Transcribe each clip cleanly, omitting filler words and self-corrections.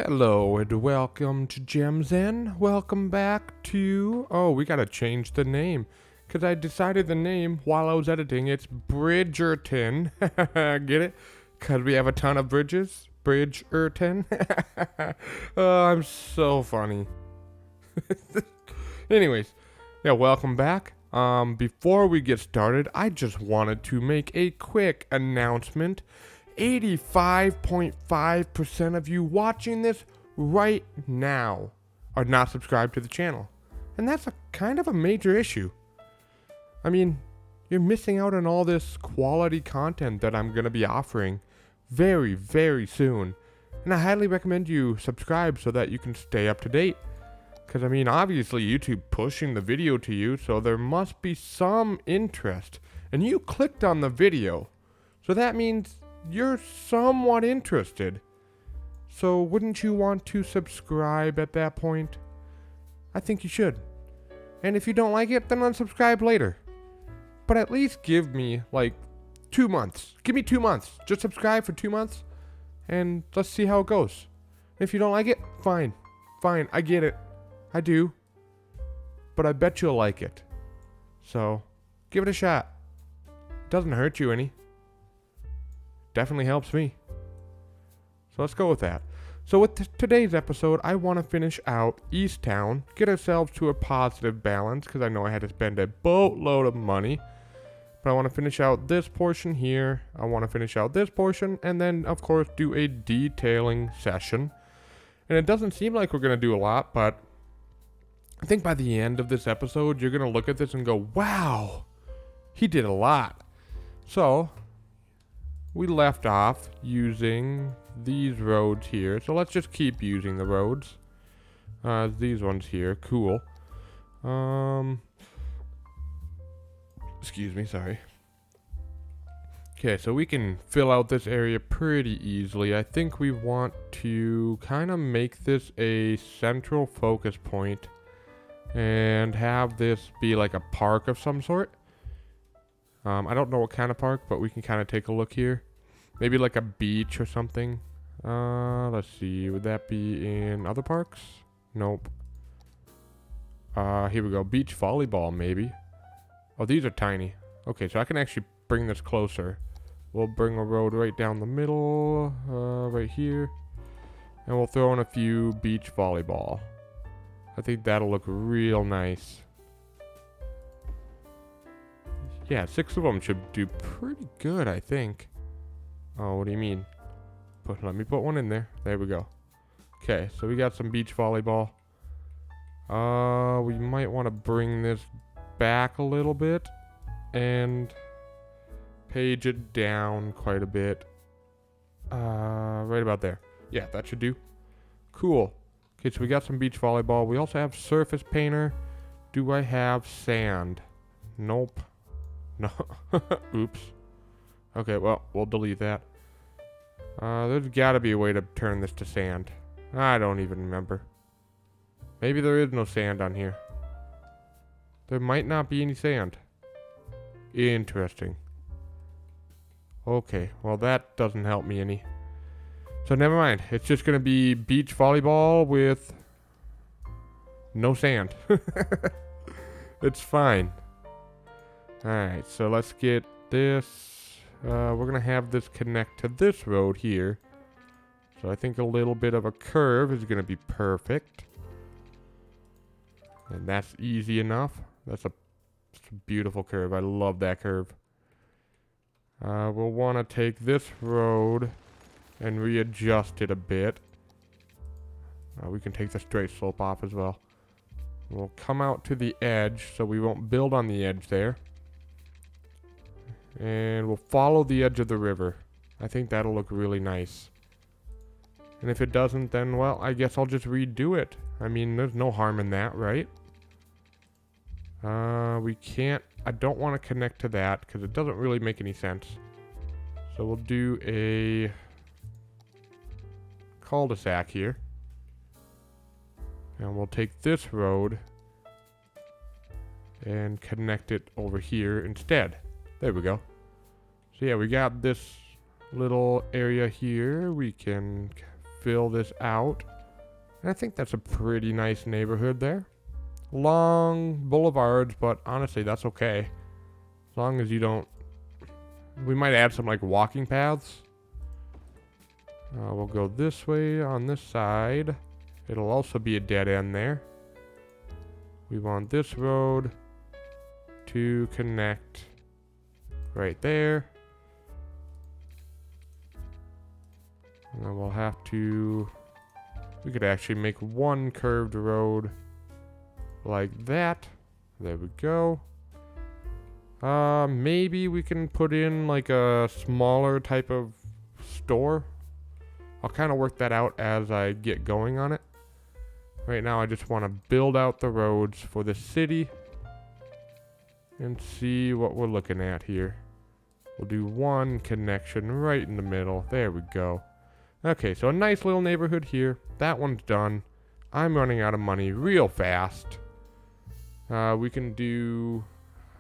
Hello and welcome to Gems Inn. Welcome back to... Oh, we gotta change the name. Because I decided the name while I was editing. It's Bridgerton. Get it? Because we have a ton of bridges. Bridgerton. Oh, I'm so funny. Anyways, yeah, welcome back. Before we get started, I just wanted to make a quick announcement. 85.5% of you watching this right now are not subscribed to the channel. And that's a kind of a major issue. I mean, you're missing out on all this quality content that I'm going to be offering very, very soon. And I highly recommend you subscribe so that you can stay up to date. Because, I mean, obviously YouTube pushing the video to you, so there must be some interest. And you clicked on the video. So that means you're somewhat interested. So wouldn't you want to subscribe at that point? I think you should. And if you don't like it, then unsubscribe later. But at least give me like 2 months. Give me 2 months. Just subscribe for 2 months and let's see how it goes. If you don't like it, fine. Fine, I get it. I do. But I bet you'll like it. So, give it a shot. It doesn't hurt you any. Definitely helps me. So let's go with that. So with today's episode, I want to finish out East Town, get ourselves to a positive balance, because I know I had to spend a boatload of money. But I want to finish out this portion here. I want to finish out this portion, and then, of course, do a detailing session. And it doesn't seem like we're going to do a lot, but I think by the end of this episode, you're going to look at this and go, wow, he did a lot. So we left off using these roads here. So let's just keep using the roads. These ones here. Cool. Excuse me, sorry. Okay, so we can fill out this area pretty easily. I think we want to kind of make this a central focus point and have this be like a park of some sort. I don't know what kind of park, but we can kind of take a look here. Maybe like a beach or something. Let's see. Would that be in other parks? Nope. Here we go. Beach volleyball, maybe. Oh, these are tiny. Okay, so I can actually bring this closer. We'll bring a road right down the middle, right here. And we'll throw in a few beach volleyball. I think that'll look real nice. Yeah, 6 of them should do pretty good, I think. Oh, what do you mean? Let me put one in there. There we go. Okay, so we got some beach volleyball. We might want to bring this back a little bit and page it down quite a bit. Right about there. Yeah, that should do. Cool. Okay, so we got some beach volleyball. We also have surface painter. Do I have sand? Nope. No. Oops. Okay, well, we'll delete that. There's gotta be a way to turn this to sand. I don't even remember. Maybe there is no sand on here. There might not be any sand. Interesting. Okay, well that doesn't help me any. So never mind. It's just gonna be beach volleyball with no sand. It's fine. Alright, so let's get this. We're going to have this connect to this road here. So I think a little bit of a curve is going to be perfect. And that's easy enough. That's a beautiful curve. I love that curve. We'll want to take this road and readjust it a bit. We can take the straight slope off as well. We'll come out to the edge so we won't build on the edge there. And we'll follow the edge of the river. I think that'll look really nice. And if it doesn't, then, well, I guess I'll just redo it. I mean, there's no harm in that, right? We can't... I don't want to connect to that because it doesn't really make any sense. So we'll do a cul-de-sac here. And we'll take this road and connect it over here instead. There we go. So yeah, we got this little area here. We can fill this out. And I think that's a pretty nice neighborhood there. Long boulevards, but honestly, that's okay. As long as you don't... We might add some like walking paths. We'll go this way on this side. It'll also be a dead end there. We want this road to connect right there. And then we'll have to... We could actually make one curved road like that. There we go. Maybe we can put in like a smaller type of store. I'll kind of work that out as I get going on it. Right now I just want to build out the roads for the city and see what we're looking at here. We'll do one connection right in the middle. There we go. Okay, so a nice little neighborhood here. That one's done. I'm running out of money real fast. We can do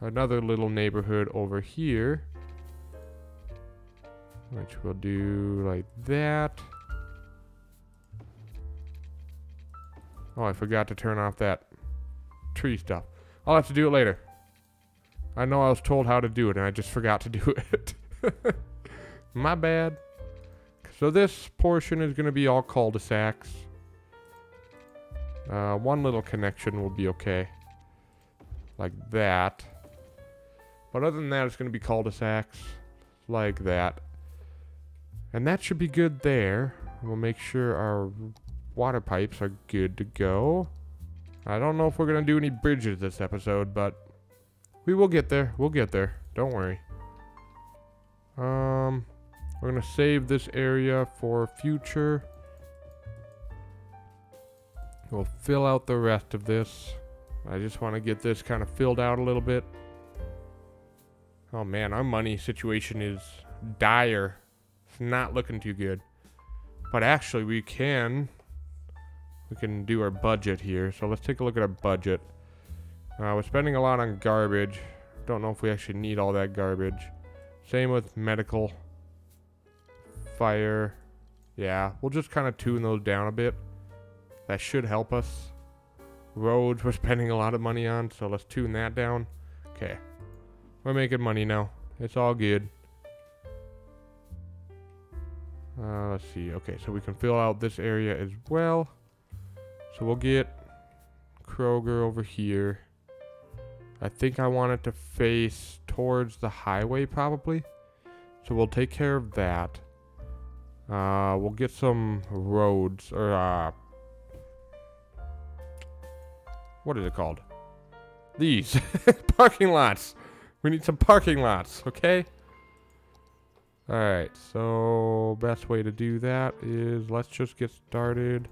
another little neighborhood over here, which we'll do like that. Oh, I forgot to turn off that tree stuff. I'll have to do it later. I know I was told how to do it, and I just forgot to do it. My bad. So this portion is going to be all cul-de-sacs. One little connection will be okay. Like that. But other than that, it's going to be cul-de-sacs. Like that. And that should be good there. We'll make sure our water pipes are good to go. I don't know if we're going to do any bridges this episode, but we will get there. We'll get there. Don't worry. We're going to save this area for future. We'll fill out the rest of this. I just want to get this kind of filled out a little bit. Oh man, our money situation is dire. It's not looking too good. But actually we can do our budget here. So let's take a look at our budget. We're spending a lot on garbage. Don't know if we actually need all that garbage. Same with medical. Fire. Yeah, we'll just kind of tune those down a bit. That should help us. Roads we're spending a lot of money on, so let's tune that down. Okay. We're making money now. It's all good. Let's see. Okay, so we can fill out this area as well. So we'll get Kroger over here. I think I want it to face towards the highway probably. So we'll take care of that. We'll get some roads, or what is it called? These parking lots. We need some parking lots, okay? Alright, so best way to do that is let's just get started.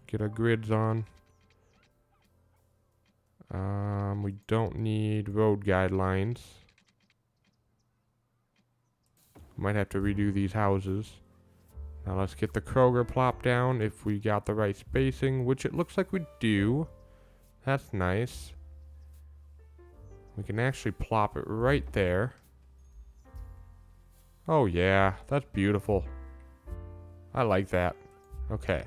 Get our grids on. We don't need road guidelines. Might have to redo these houses. Now let's get the Kroger plop down if we got the right spacing, which it looks like we do. That's nice. We can actually plop it right there. Oh yeah, that's beautiful. I like that. Okay.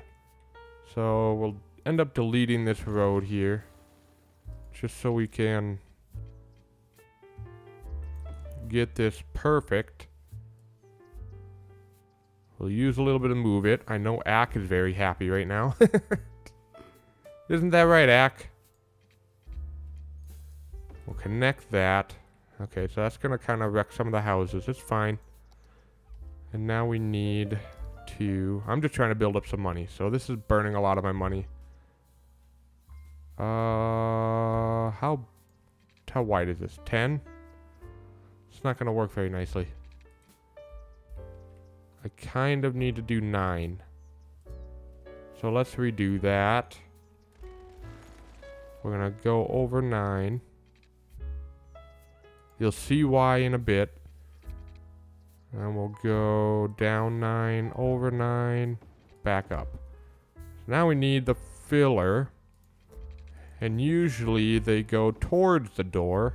So we'll end up deleting this road here. Just so we can get this perfect. We'll use a little bit of move it. I know Ack is very happy right now. Isn't that right, Ack? We'll connect that. Okay, so that's going to kind of wreck some of the houses. It's fine. And now we need to... I'm just trying to build up some money. So this is burning a lot of my money. How wide is this? 10? It's not going to work very nicely. I kind of need to do 9. So let's redo that. We're going to go over 9. You'll see why in a bit. And we'll go down 9, over 9, back up. So now we need the filler. And usually they go towards the door.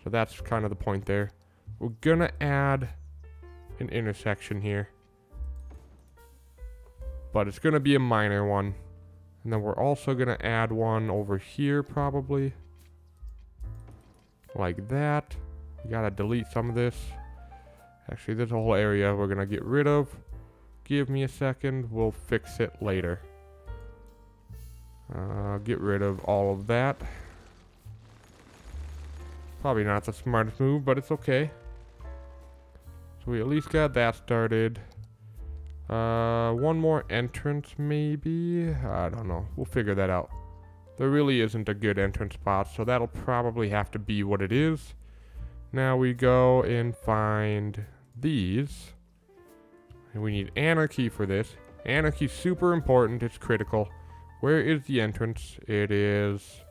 So that's kind of the point there. We're going to add an intersection here. but it's going to be a minor one. And then we're also going to add one over here probably. Like that. We got to delete some of this. Actually, this whole area we're going to get rid of. Give me a second. We'll fix it later. Get rid of all of that. Probably not the smartest move, but it's okay. So we at least got that started. One more entrance maybe? I don't know. We'll figure that out. There really isn't a good entrance spot, so that'll probably have to be what it is. Now we go and find these. And we need anarchy for this. Anarchy's super important. It's critical. Where is the entrance? It is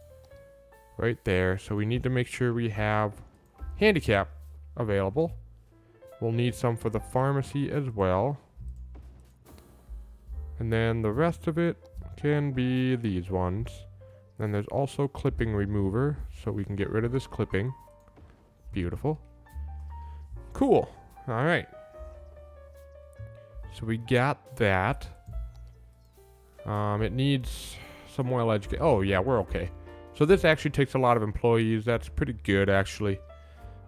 right there. So we need to make sure we have handicap available. We'll need some for the pharmacy as well. And then the rest of it can be these ones. Then there's also clipping remover, so we can get rid of this clipping. Beautiful. Cool. All right. So we got that. It needs some more education. Oh, yeah, we're okay. So this actually takes a lot of employees. That's pretty good, actually.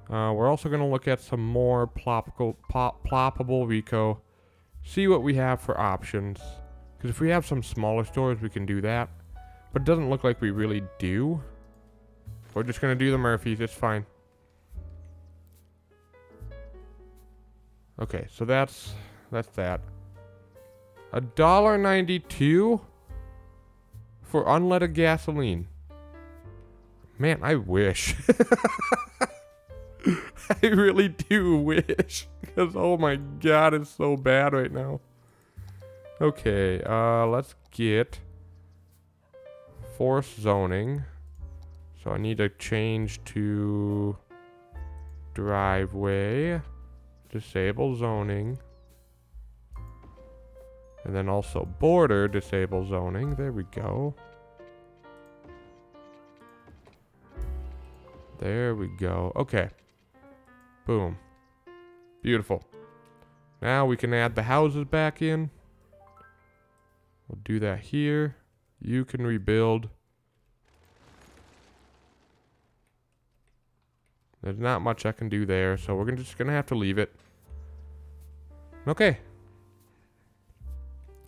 We're also going to look at some more ploppable Rico. See what we have for options. Because if we have some smaller stores, we can do that. But it doesn't look like we really do. We're just going to do the Murphys. It's fine. Okay, so that's that. $1.92 for unleaded gasoline. Man, I wish. I really do wish. Because, oh my god, it's so bad right now. Okay, let's get force zoning. So I need to change to driveway, disable zoning, and then also border disable zoning. There we go. There we go. Okay. Boom. Beautiful. Now we can add the houses back in. We'll do that here. You can rebuild. There's not much I can do there, so we're just going to have to leave it. Okay.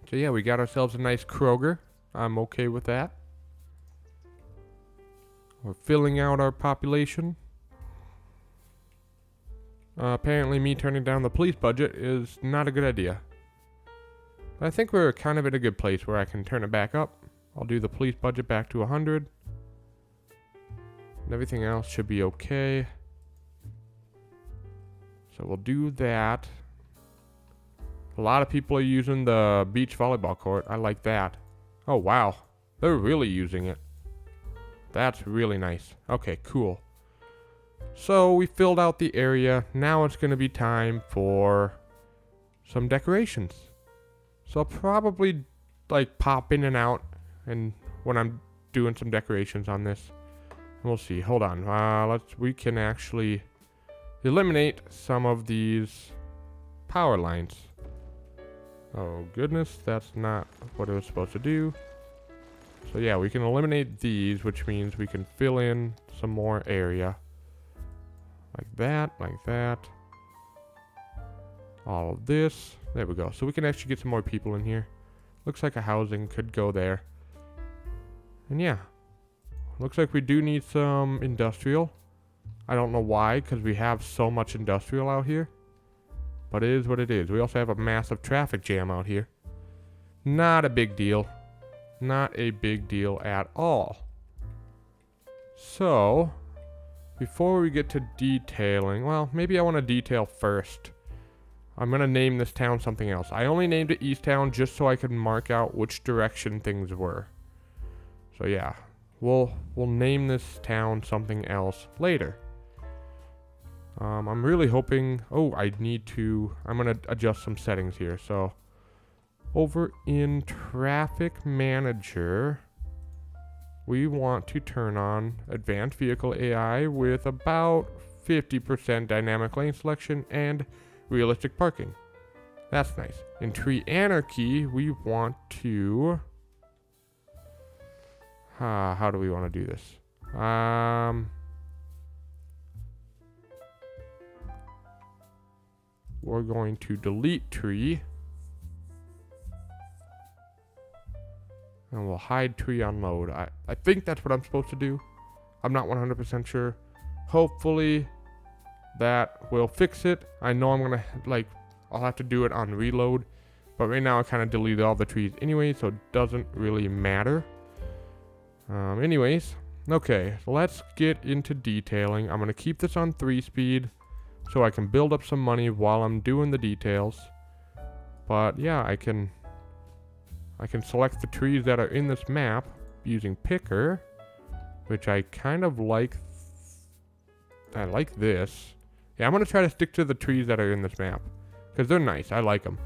So yeah, we got ourselves a nice Kroger. I'm okay with that. We're filling out our population. Apparently me turning down the police budget is not a good idea. But I think we're kind of in a good place where I can turn it back up. I'll do the police budget back to 100. And everything else should be okay. So we'll do that. A lot of people are using the beach volleyball court. I like that. Oh, wow. They're really using it. That's really nice. Okay, cool. So we filled out the area. Now it's going to be time for some decorations. So I'll probably like pop in and out and when I'm doing some decorations on this. We'll see. Hold on. We can actually eliminate some of these power lines. Oh goodness, that's not what it was supposed to do. So yeah, we can eliminate these, which means we can fill in some more area. Like that, like that. All of this. There we go. So we can actually get some more people in here. Looks like a housing could go there. And yeah. Looks like we do need some industrial. I don't know why, because we have so much industrial out here. But it is what it is. We also have a massive traffic jam out here. Not a big deal. Not a big deal at all. So, before we get to detailing, well, maybe I want to detail first. I'm going to name this town something else. I only named it East Town just so I could mark out which direction things were. So yeah, we'll name this town something else later. I'm really hoping, I'm going to adjust some settings here. So over in Traffic Manager, we want to turn on Advanced Vehicle AI with about 50% dynamic lane selection and realistic parking. That's nice. In tree anarchy, we want to... how do we want to do this? We're going to delete tree. And we'll hide tree on load. I think that's what I'm supposed to do. I'm not 100% sure. Hopefully that will fix it. I know I'm going to, I'll have to do it on reload. But right now I kind of deleted all the trees anyway, so it doesn't really matter. Anyways, okay, let's get into detailing. I'm going to keep this on 3-speed so I can build up some money while I'm doing the details. But yeah, I can select the trees that are in this map using picker, which I kind of like. I like this. Yeah, I'm going to try to stick to the trees that are in this map because they're nice. I like them.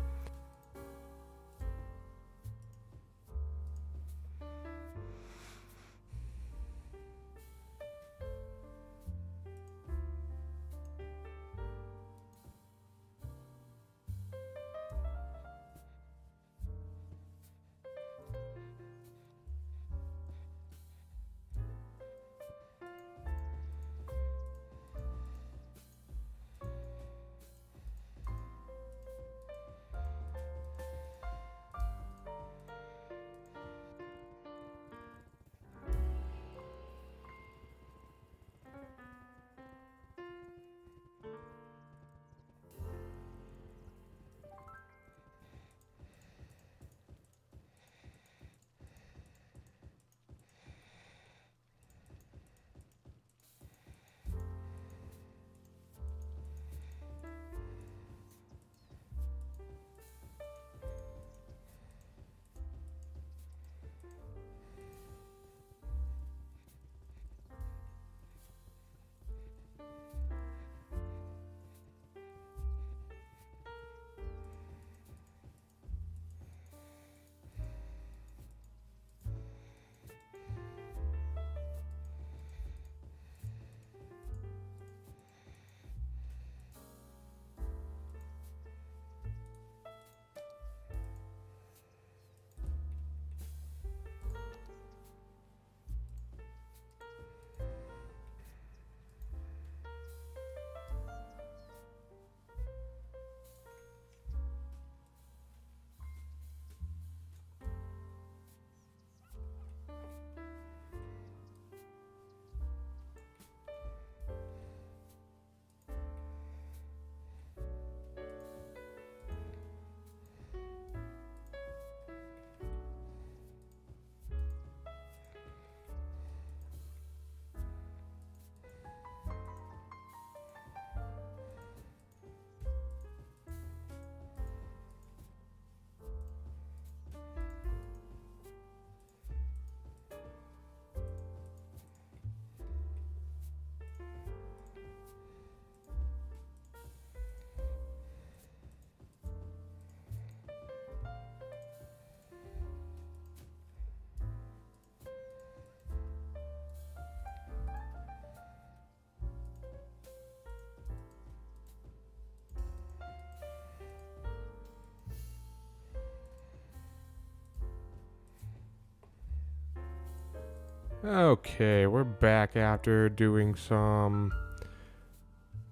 Okay, we're back after doing some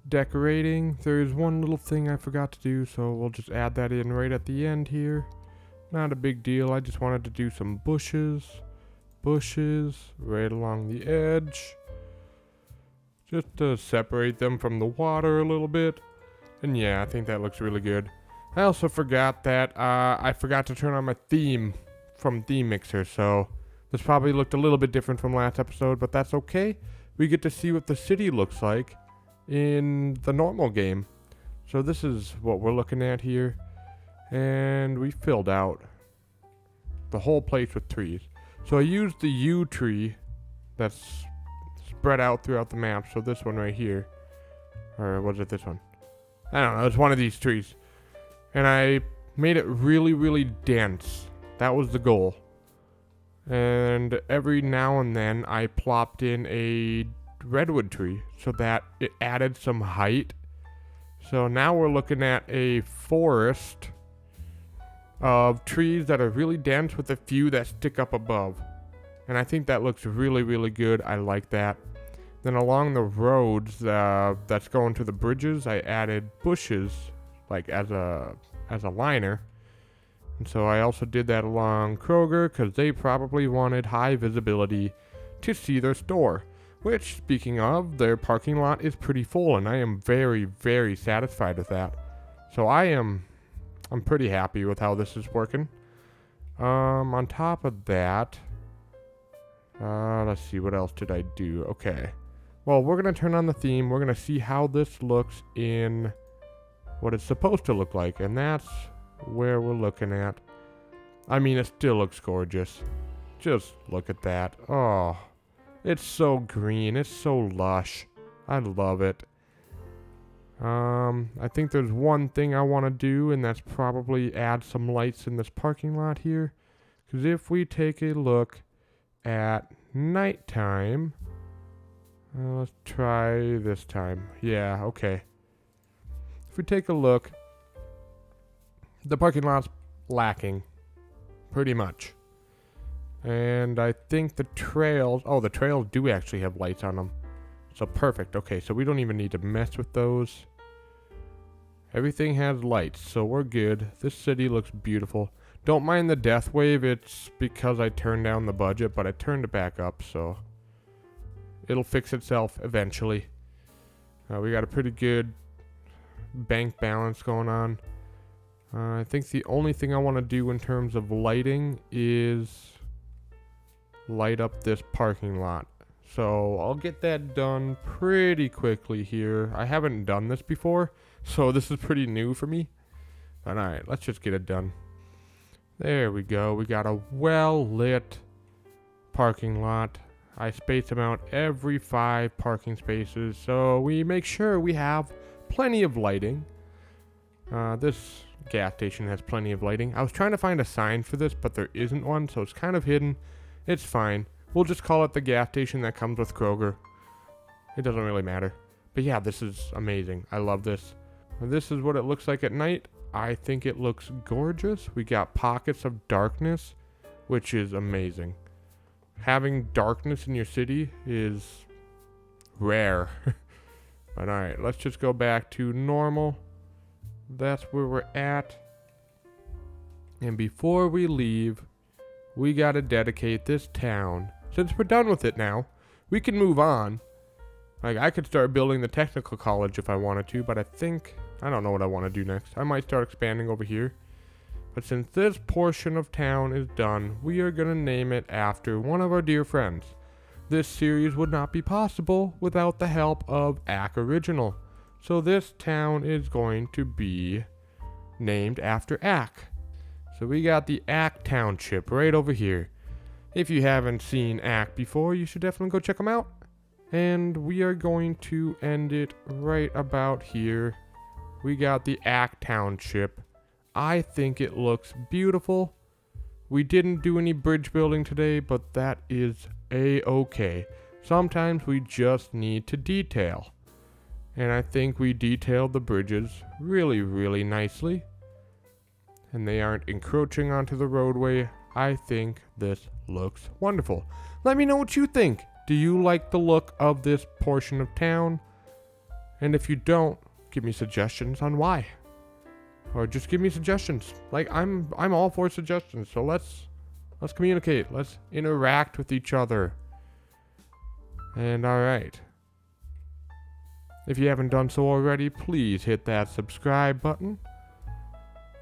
decorating. There's one little thing I forgot to do, so we'll just add that in right at the end here. Not a big deal. I just wanted to do some bushes right along the edge, just to separate them from the water a little bit. And yeah, I think that looks really good. I also forgot that I forgot to turn on my theme from Theme Mixer, so this probably looked a little bit different from last episode, but that's okay. We get to see what the city looks like in the normal game. So this is what we're looking at here. And we filled out the whole place with trees. So I used the yew tree that's spread out throughout the map. So this one right here. Or was it this one? I don't know. It's one of these trees. And I made it really, really dense. That was the goal. And every now and then I plopped in a redwood tree so that it added some height. So now we're looking at a forest of trees that are really dense with a few that stick up above. And I think that looks really, really good. I like that. Then along the roads that's going to the bridges, I added bushes like as a liner. And so I also did that along Kroger because they probably wanted high visibility to see their store. Which, speaking of, their parking lot is pretty full, and I am very, very satisfied with that. So I'm pretty happy with how this is working. On top of that, let's see, what else did I do? Okay. Well, we're going to turn on the theme. We're going to see how this looks in what it's supposed to look like, and that's where we're looking at. I mean, it still looks gorgeous. Just look at that. Oh, it's so green. It's so lush. I love it. I think there's one thing I want to do, and that's probably add some lights in this parking lot here. Because if we take a look at nighttime, let's try this time. Yeah, okay. If we take a look, the parking lot's lacking, pretty much. And I think the trails do actually have lights on them. So perfect. Okay, so we don't even need to mess with those. Everything has lights, so we're good. This city looks beautiful. Don't mind the death wave. It's because I turned down the budget, but I turned it back up, so it'll fix itself eventually. We got a pretty good bank balance going on. I think the only thing I want to do in terms of lighting is light up this parking lot. So I'll get that done pretty quickly here. I haven't done this before, so this is pretty new for me. All right, let's just get it done. There we go. We got a well-lit parking lot. I space them out every 5 parking spaces, so we make sure we have plenty of lighting. This gas station has plenty of lighting. I was trying to find a sign for this, but there isn't one, so it's kind of hidden. It's fine. We'll just call it the gas station that comes with Kroger. It doesn't really matter. But yeah, this is amazing. I love this. This is what it looks like at night. I think it looks gorgeous. We got pockets of darkness, which is amazing. Having darkness in your city is rare. But alright, let's just go back to normal. That's where we're at. And before we leave, we gotta dedicate this town. Since we're done with it now, we can move on. Like, I could start building the technical college if I wanted to, but I don't know what I want to do next. I might start expanding over here. But since this portion of town is done, we are gonna name it after one of our dear friends. This series would not be possible without the help of Ack Original. So this town is going to be named after Ack. So we got the Ack Township right over here. If you haven't seen Ack before, you should definitely go check them out. And we are going to end it right about here. We got the Ack Township. I think it looks beautiful. We didn't do any bridge building today, but that is a-okay. Sometimes we just need to detail. And I think we detailed the bridges really, really nicely. And they aren't encroaching onto the roadway. I think this looks wonderful. Let me know what you think. Do you like the look of this portion of town? And if you don't, give me suggestions on why. Or just give me suggestions. Like, I'm all for suggestions. So let's communicate. Let's interact with each other. And alright. If you haven't done so already, please hit that subscribe button.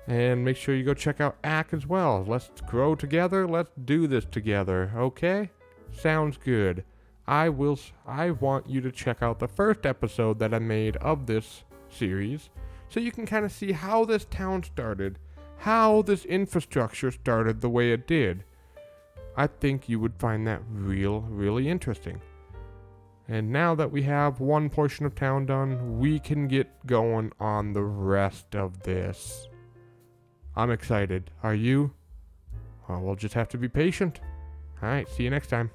And make sure you go check out Ack as well. Let's grow together. Let's do this together. Okay? Sounds good. I want you to check out the first episode that I made of this series, so you can kind of see how this town started, how this infrastructure started the way it did. I think you would find that really interesting. And now that we have one portion of town done, we can get going on the rest of this. I'm excited. Are you? Well, we'll just have to be patient. Alright, see you next time.